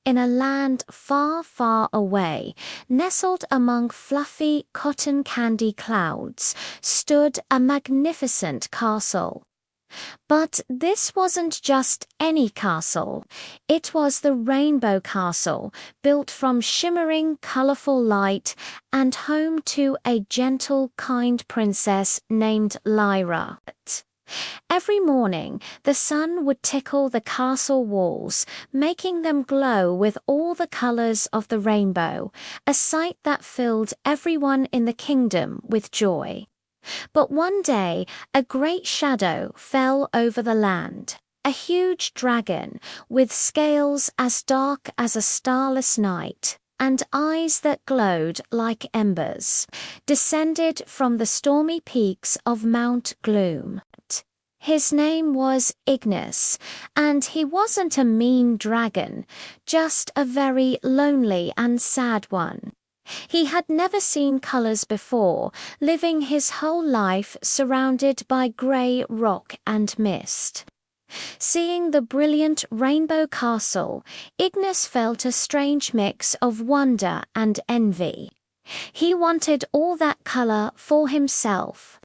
In a land far, far away, nestled among fluffy cotton candy clouds, stood a magnificent castle. But this wasn't just any castle. It was the Rainbow Castle, built from shimmering, colorful light and home to a gentle, kind princess named Lyra. Every morning, the sun would tickle the castle walls, making them glow with all the colors of the rainbow, a sight that filled everyone in the kingdom with joy. But one day, a great shadow fell over the land. A huge dragon, with scales as dark as a starless night, and eyes that glowed like embers, descended from the stormy peaks of Mount Gloom. His name was Ignis, and he wasn't a mean dragon, just a very lonely and sad one. He had never seen colors before, living his whole life surrounded by gray rock and mist. Seeing the brilliant rainbow castle, Ignis felt a strange mix of wonder and envy. He wanted all that color for himself.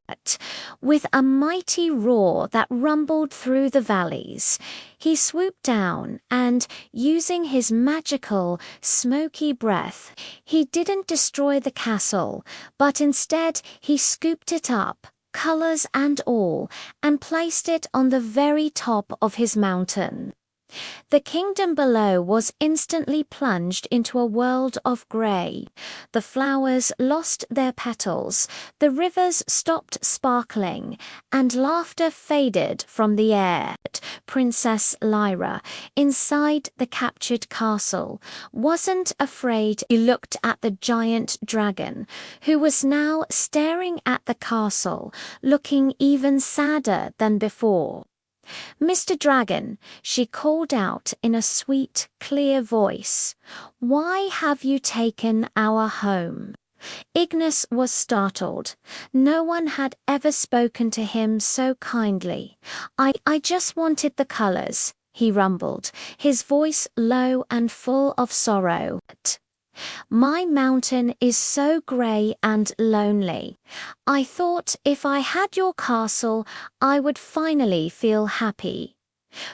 With a mighty roar that rumbled through the valleys, he swooped down and, using his magical, smoky breath, he didn't destroy the castle, but instead he scooped it up, colors and all, and placed it on the very top of his mountain. The kingdom below was instantly plunged into a world of grey. The flowers lost their petals, the rivers stopped sparkling, and laughter faded from the air. Princess Lyra, inside the captured castle, wasn't afraid. She looked at the giant dragon, who was now staring at the castle, looking even sadder than before. "Mr. Dragon," she called out in a sweet, clear voice, "why have you taken our home?" Ignis was startled. No one had ever spoken to him so kindly. I just wanted the colors," he rumbled, his voice low and full of sorrow. "My mountain is so grey and lonely. I thought if I had your castle, I would finally feel happy."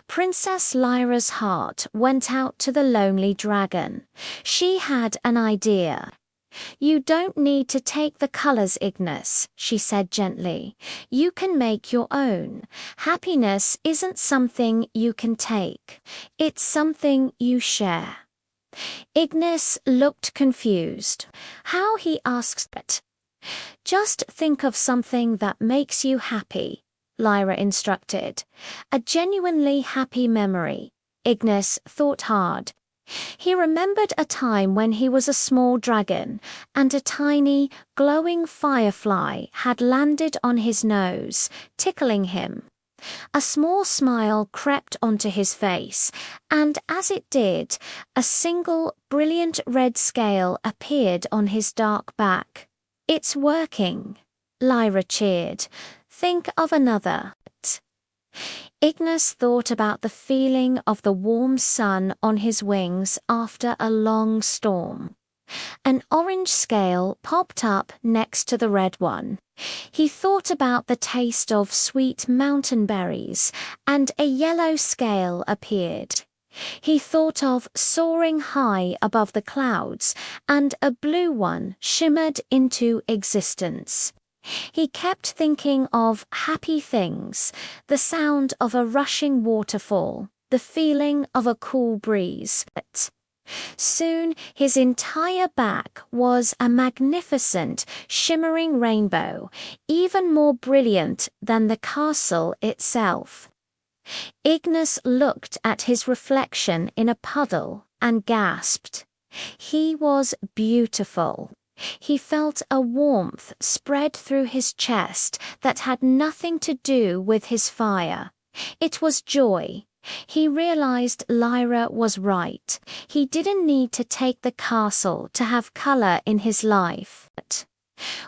Princess Lyra's heart went out to the lonely dragon. She had an idea. "You don't need to take the colors, Ignis," she said gently. "You can make your own. Happiness isn't something you can take. It's something you share." Ignis looked confused. How, he asked that? "Just think of something that makes you happy," Lyra instructed. "A genuinely happy memory." Ignis thought hard. He remembered a time when he was a small dragon, and a tiny, glowing firefly had landed on his nose, tickling him. A small smile crept onto his face, and as it did, a single brilliant red scale appeared on his dark back. "It's working," Lyra cheered. "Think of another." Ignis thought about the feeling of the warm sun on his wings after a long storm. An orange scale popped up next to the red one. He thought about the taste of sweet mountain berries, and a yellow scale appeared. He thought of soaring high above the clouds, and a blue one shimmered into existence. He kept thinking of happy things, the sound of a rushing waterfall, the feeling of a cool breeze. Soon his entire back was a magnificent, shimmering rainbow, even more brilliant than the castle itself. Ignis looked at his reflection in a puddle and gasped. He was beautiful. He felt a warmth spread through his chest that had nothing to do with his fire. It was joy. He realized Lyra was right. He didn't need to take the castle to have color in his life.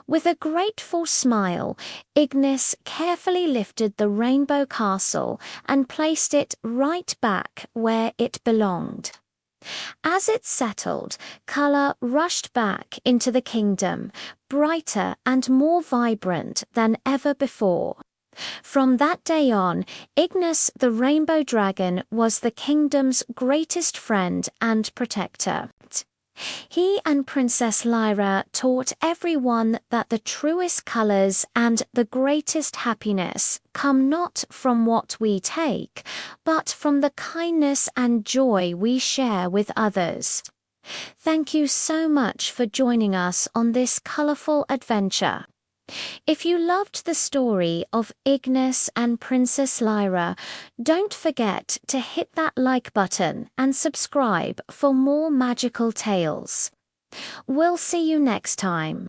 With a grateful smile, Ignis carefully lifted the rainbow castle and placed it right back where it belonged. As it settled, colour rushed back into the kingdom, brighter and more vibrant than ever before. From that day on, Ignis the rainbow dragon was the kingdom's greatest friend and protector. He and Princess Lyra taught everyone that the truest colours and the greatest happiness come not from what we take, but from the kindness and joy we share with others. Thank you so much for joining us on this colourful adventure. If you loved the story of Ignis and Princess Lyra, don't forget to hit that like button and subscribe for more magical tales. We'll see you next time.